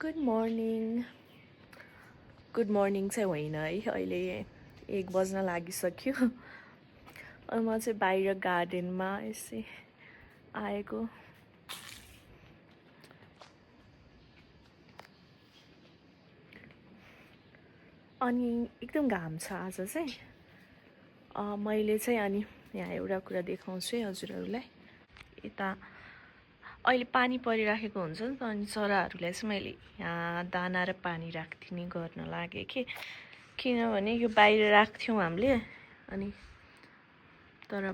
Good morning good morning चाहिँ होइन है, अहिले 1 बज्न लागिसक्यो। अनि म चाहिँ बाहिर गार्डनमा यसै आएको। अनि एकदम घाम छ आज चाहिँ। मैले चाहिँ अनि यहाँ एउटा कुरा देखाउँछु है हजुरहरूलाई। यता अहिले पानी परिराखेको हुन्छ नि त, अनि चराहरूलाई चाहिँ मैले यहाँ दाना र पानी राखिदिने गर्न लागेँ कि किनभने यो बाहिर राख्थ्यौँ हामीले, अनि तर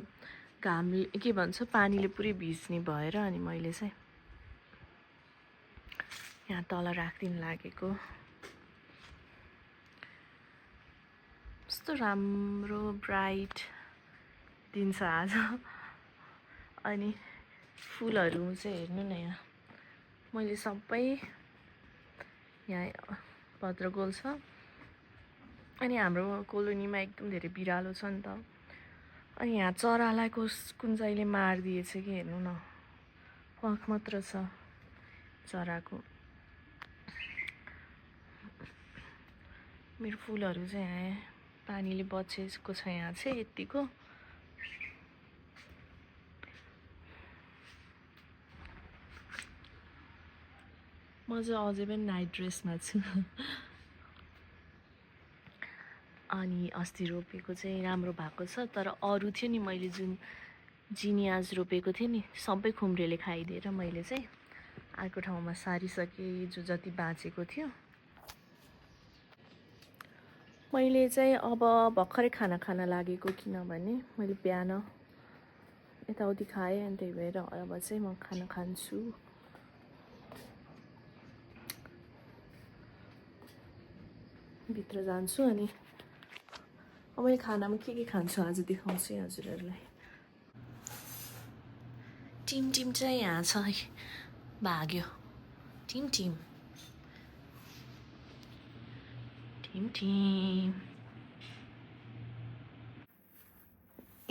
घामले के भन्छ पानीले पुरै भिज्ने भएर अनि मैले चाहिँ यहाँ तल राखिदिन लागेको। कस्तो राम्रो ब्राइट दिन छ आज। अनि फुलहरू चाहिँ हेर्नु न, यहाँ मैले सबै यहाँ भद्रगोल छ, अनि हाम्रो कोलोनीमा एकदम धेरै बिरालो छ नि त। अनि यहाँ चरालाई कुन चाहिँले मारिदिएछ कि हेर्नु न, प्वाख मात्र छ चराको। मेरो फुलहरू चाहिँ यहाँ पानीले बचेको छ, यहाँ चाहिँ यतिको। म चाहिँ अझै पनि नाइट ड्रेसमा छु। अनि अस्ति रोपेको चाहिँ राम्रो भएको छ, तर अरू थियो नि मैले जुन जिनियाज रोपेको थिएँ नि, सबै खुम्रेले खाइदिएर मैले चाहिँ अर्को ठाउँमा सारिसकेँ जो जति बाँचेको थियो। मैले चाहिँ अब भर्खरै खाना खान लागेको, किनभने मैले बिहान यताउति खाएँ, अनि त्यही भएर अब चाहिँ म खाना खान्छु। भित्र जान्छु अनि अब मैले खानामा के खान्छु आज देखाउँछु हजुरहरूलाई। टिम चाहिँ यहाँ छ है, भाग्यो। टिम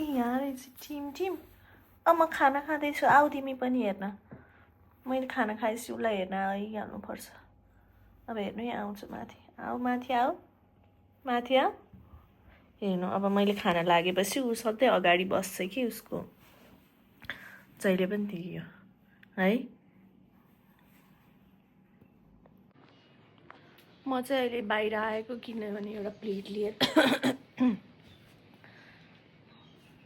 ए यहाँ रहेछ टिम। अब म खाना खाँदैछु, आऊ तिमी पनि हेर्न। मैले खाना खाएपछि उसलाई हेर्न आइहाल्नुपर्छ। अब हेर्नु यहाँ आउँछु माथि। आऊ माथि, आऊ माथि, आऊ हेर्नु। अब मैले खाना लागेपछि ऊ सधैँ अगाडि बस्छ कि, उसको जहिले पनि थियो है। म चाहिँ अहिले बाहिर आएको, किनभने एउटा प्लेट लिएर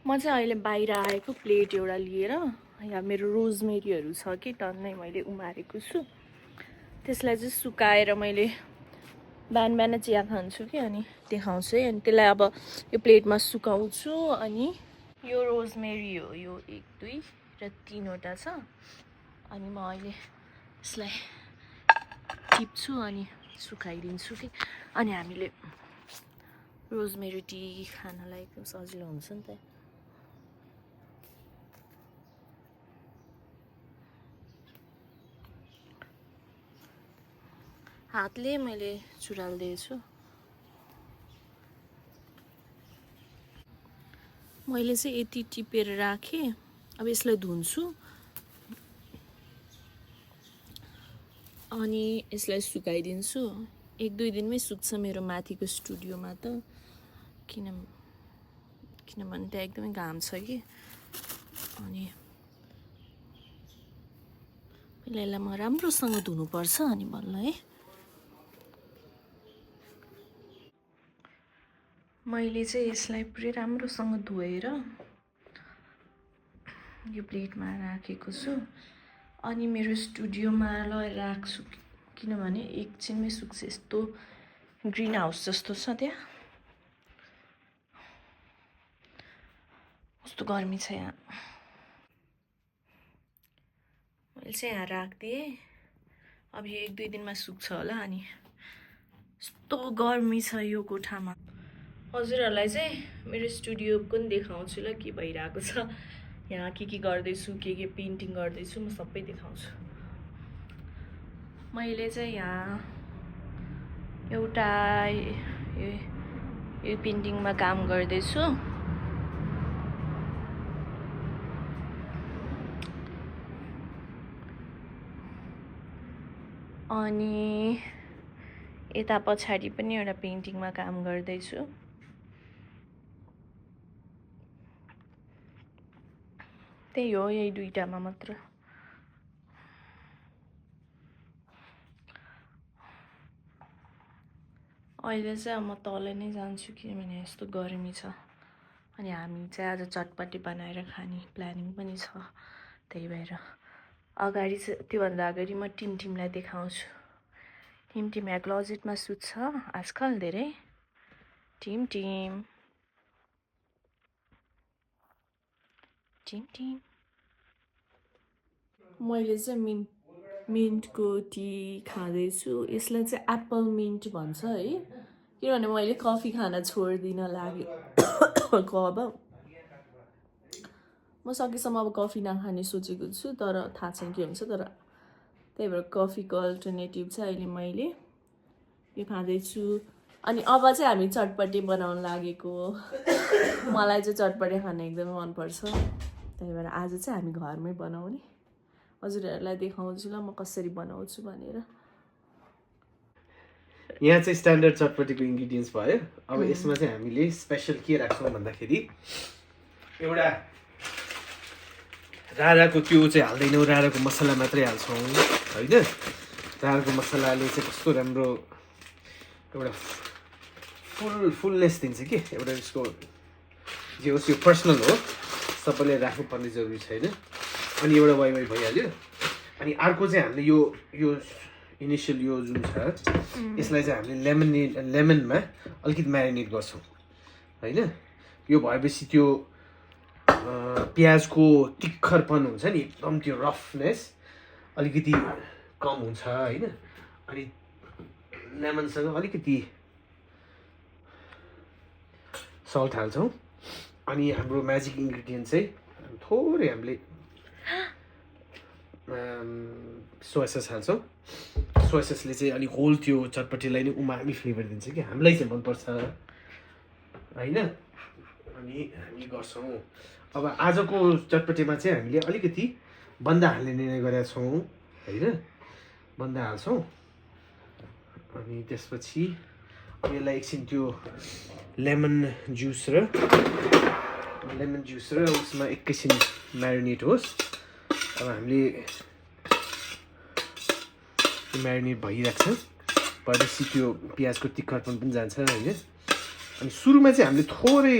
म चाहिँ अहिले बाहिर आएको प्लेट एउटा लिएर। यहाँ मेरो रोजमेरीहरू छ कि टन्नै मैले उमारेको छु, त्यसलाई चाहिँ सुकाएर मैले बिहान चिया खान्छु कि, अनि देखाउँछु है। अनि त्यसलाई अब यो प्लेटमा सुकाउँछु। अनि यो रोजमेरी हो, यो 1 2 र 3वटा छ। अनि म अहिले यसलाई टिप्छु अनि सुकाइदिन्छु कि, अनि हामीले रोजमेरी टी खानलाई एकदम सजिलो हुन्छ नि त। हातले मैले चुराल्दैछु। मैले चाहिँ यति टिपेर राखेँ। अब यसलाई धुन्छु अनि यसलाई सुकाइदिन्छु। 1 2 दिनमै सुक्छ मेरो माथिको स्टुडियोमा त, किनभने त्यहाँ एकदमै घाम छ कि। अनि पहिला यसलाई म राम्रोसँग धुनुपर्छ, अनि बल्ल है। मैले चाहिँ यसलाई पुरै राम्रोसँग धोएर यो प्लेटमा राखेको छु। अनि मेरो स्टुडियोमा लगेर राख्छु, किनभने एकछिनमै सुक्छ। यस्तो ग्रिन हाउस जस्तो छ त्यहाँ, कस्तो गर्मी छ यहाँ। मैले चाहिँ यहाँ राखिदिएँ। अब यो 1 2 दिनमा सुक्छ होला। अनि यस्तो गर्मी छ यो कोठामा। हजुरहरूलाई चाहिँ मेरो स्टुडियो पनि देखाउँछु ल, के भइरहेको छ यहाँ, के गर्दैछु, के पेन्टिङ गर्दैछु, म सबै देखाउँछु। मैले चाहिँ यहाँ एउटा यो पेन्टिङमा काम गर्दैछु। अनि यता पछाडि पनि एउटा पेन्टिङमा काम गर्दैछु। त्यही हो, यही दुईटामा मात्र। अहिले चाहिँ म तल नै जान्छु किनभने यस्तो गर्मी छ अनि हामी चाहिँ आज चटपटी बनाएर खाने प्लानिङ पनि छ। त्यही भएर अगाडि चाहिँ त्योभन्दा अगाडि म टिमलाई देखाउँछु। टिम यहाँ क्लोजेटमा सुत्छ आजकल धेरै। टिम मैले चाहिँ मिन्टको टी खाँदैछु। यसलाई चाहिँ एप्पल मिन्ट भन्छ है, किनभने मैले कफी खान छोड्दिन लागेको। अब म सकेसम्म अब कफी नखाने सोचेको छु, तर थाहा छैन के हुन्छ। तर त्यही भएर कफीको अल्टरनेटिभ चाहिँ अहिले मैले यो खाँदैछु। अनि अब चाहिँ हामी चटपटी बनाउन लागेको हो। मलाई चाहिँ चटपटी खान एकदमै मनपर्छ, त्यही भएर आज चाहिँ हामी घरमै बनाउने। हजुरहरूलाई देखाउँछु ल म कसरी बनाउँछु भनेर। यहाँ चाहिँ स्ट्यान्डर्ड चटपटीको इन्ग्रिडियन्ट्स भयो। अब यसमा चाहिँ हामीले स्पेसल के राख्छौँ भन्दाखेरि एउटा राराको त्यो चाहिँ हाल्दैनौँ, राराको मसला मात्रै हाल्छौँ होइन। राराको मसलाले चाहिँ कस्तो राम्रो एउटा फुलनेस दिन्छ कि एउटा यसको जे होस् यो पर्सनल हो, सबैले राख्नुपर्ने जरुरी छैन। अनि एउटा वाइ भइहाल्यो। अनि अर्को चाहिँ हामीले यो इनिसियल यो जुन छ यसलाई चाहिँ हामीले लेमनमा अलिकति म्यारिनेट गर्छौँ होइन। यो भएपछि त्यो प्याजको तिखरपन हुन्छ नि, एकदम त्यो रफनेस अलिकति कम हुन्छ होइन। अनि लेमनसँग अलिकति सल्ट हाल्छौँ। अनि हाम्रो म्याजिक इन्ग्रिडियन्ट चाहिँ थोरै हामीले सोया सस हाल्छौँ। सोया ससले चाहिँ अलिक होल त्यो चटपटीलाई नै उमामी फ्लेभर दिन्छ कि हामीलाई चाहिँ मनपर्छ होइन। अनि हामी गर्छौँ। अब आजको चटपटीमा चाहिँ हामीले अलिकति बन्दा हाल्ने निर्णय गरेका छौँ होइन। बन्दा हाल्छौँ अनि त्यसपछि यसलाई एकछिन त्यो लेमन जुस र उसमा एकैछिन म्यारिनेट होस्। अब हामीले म्यारिनेट भइरहेको छ, भएपछि त्यो प्याजको तिखरपन पनि जान्छ होइन। अनि सुरुमा चाहिँ हामीले थोरै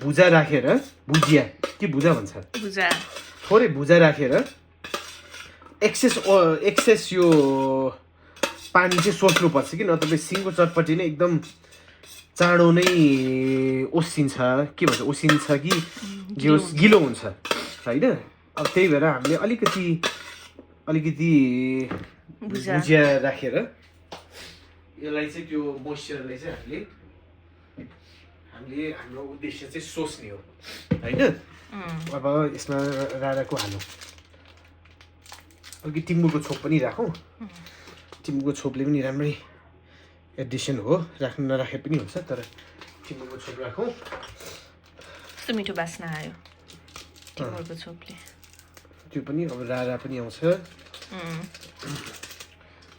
भुजा राखेर, भुजिया के भुजा भन्छ, थोरै भुजा राखेर एक्सेस यो पानी चाहिँ सोच्नुपर्छ कि नत्र सिङको चटपटी नै एकदम चाँडो नै ओसिन्छ के भन्छ, ओसिन्छ कि गिलो हुन्छ होइन। अब त्यही भएर हामीले अलिकति भुजिया राखेर यसलाई चाहिँ त्यो मोइस्चरलाई चाहिँ हामीले हाम्रो उद्देश्य चाहिँ सोच्ने हो होइन। अब यसमा राराको हालौँ, अलिकति टिमुरको छोप पनि राखौँ। टिमुरको छोपले पनि राम्रै एडिसन हो, राख्नु नराखे पनि हुन्छ, तर टिमुरको छोप राखौँ। कस्तो मिठो बास्ना आयो टिमुरको छोपले। त्यो पनि अब रारा पनि आउँछ।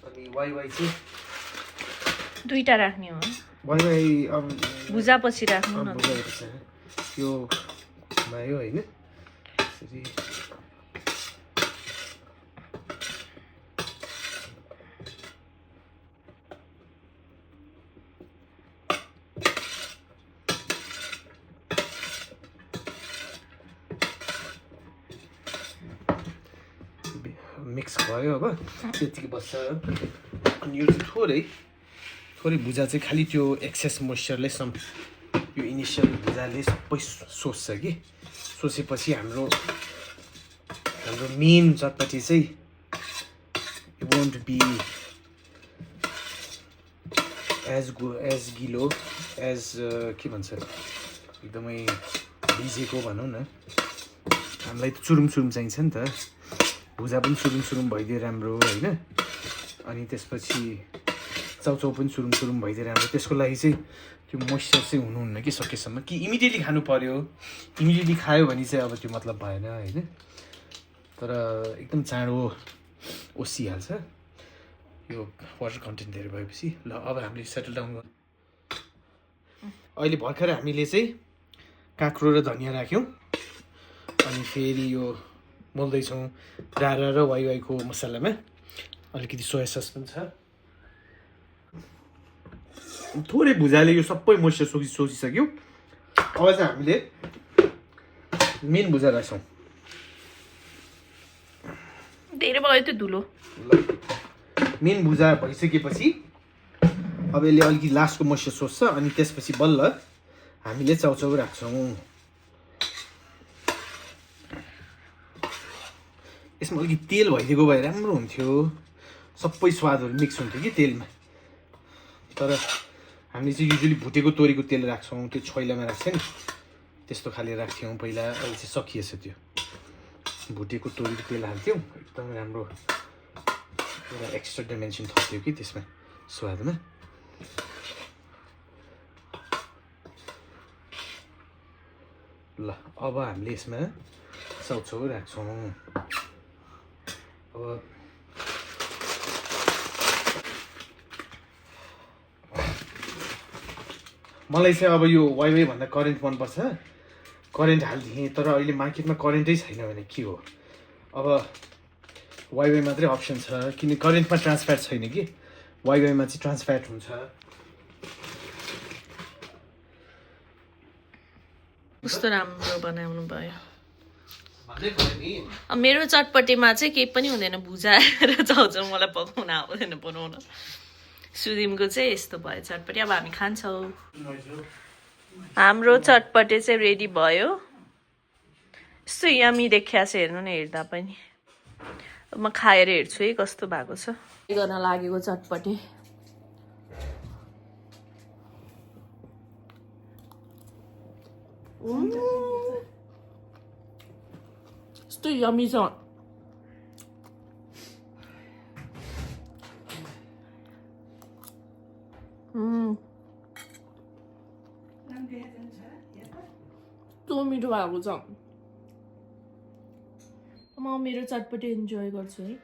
अनि वाइ चाहिँ दुईटा राख्ने हो। वाइ अब भुजा पछि राख्नु न, यो भयो होइन। यसरी मिक्स भयो। अब त्यतिकै बस्छ। अनि यो चाहिँ थोरै भुजा चाहिँ खालि त्यो एक्सेस मोइस्चरले यो इनिसियल भुजाले सबै सोच्छ कि सोचेपछि हाम्रो मेन चटपटी चाहिँ इट वन्ट बी एज गिलो एज के भन्छ, एकदमै भिजेको भनौँ न। हामीलाई त चुरुम चाहिन्छ नि त, भुजा पनि चुरुम भइदियो राम्रो होइन। अनि त्यसपछि चाउचाउ पनि चुरुम भइदियो राम्रो। त्यसको लागि चाहिँ त्यो मोइस्चर चाहिँ हुनुहुन्न कि सकेसम्म, कि इमिडिएटली खानु पर्यो। इमिडिएटली खायो भने चाहिँ अब त्यो मतलब भएन होइन। तर एकदम चाँडो ओसिहाल्छ यो वाटर कन्टेन्ट धेरै भएपछि। ल अब हामीले सेटल डाउन गर्छौँ। अहिले भर्खर हामीले चाहिँ काँक्रो र धनियाँ राख्यौँ अनि फेरि यो मोल्दैछौँ डाँडा र वाइवाईको मसलामा। अलिकति सोया सस पनि छ। थोरै भुजाले यो सबै मोइस्चर सोसिसक्यो। अब चाहिँ हामीले मेन भुजा राख्छौँ। धेरै भयो त्यो धुलो। मेन भुजा भइसकेपछि अब यसले अलिकति लास्टको मोइस्चर सोच्छ अनि त्यसपछि बल्ल हामीले चाउचाउ राख्छौँ। यसमा अलिकति तेल भइदिएको भए राम्रो हुन्थ्यो, सबै स्वादहरू मिक्स हुन्थ्यो कि तेलमा। तर हामीले चाहिँ युजली भुटेको तोरीको तेल राख्छौँ, त्यो छैलामा राख्छ नि त्यस्तो खाले राख्थ्यौँ पहिला। अहिले चाहिँ सकिएछ त्यो। भुटेको तोरीको तेल हाल्थ्यौँ, एकदमै राम्रो एउटा एक्स्ट्रा डाइमेन्सन थप्थ्यो कि त्यसमा स्वादमा। ल अब हामीले यसमा चाउचाउ राख्छौँ। अब मलाई चाहिँ अब यो वाइवाई भन्दा करेन्ट मनपर्छ। करेन्ट हालिदिएँ तर अहिले मार्केटमा करेन्टै छैन भने के हो। अब वाइवाई मात्रै अप्सन छ किन करेन्टमा ट्रान्सफ्याट छैन कि, वाइवाईमा चाहिँ ट्रान्सफ्याट हुन्छ। कस्तो राम्रो बनाउनु भयो। भन्दै भयो नि अब मेरो चटपटेमा चाहिँ केही पनि हुँदैन, भुजाएर चाउचाउ मलाई पकाउन आउँदैन बनाउन। सुदिमको चाहिँ यस्तो भयो चटपटे। अब हामी खान्छौँ। हाम्रो चटपटे चाहिँ रेडी भयो। यस्तो यमी देखिया छ हेर्नु न, हेर्दा पनि। म खाएर हेर्छु है कस्तो भएको छ। गर्न लागेको चटपटे यस्तो यमी छ। यस्तो मिठो भएको छ। म मेरो चटपटे इन्जोय गर्छु है।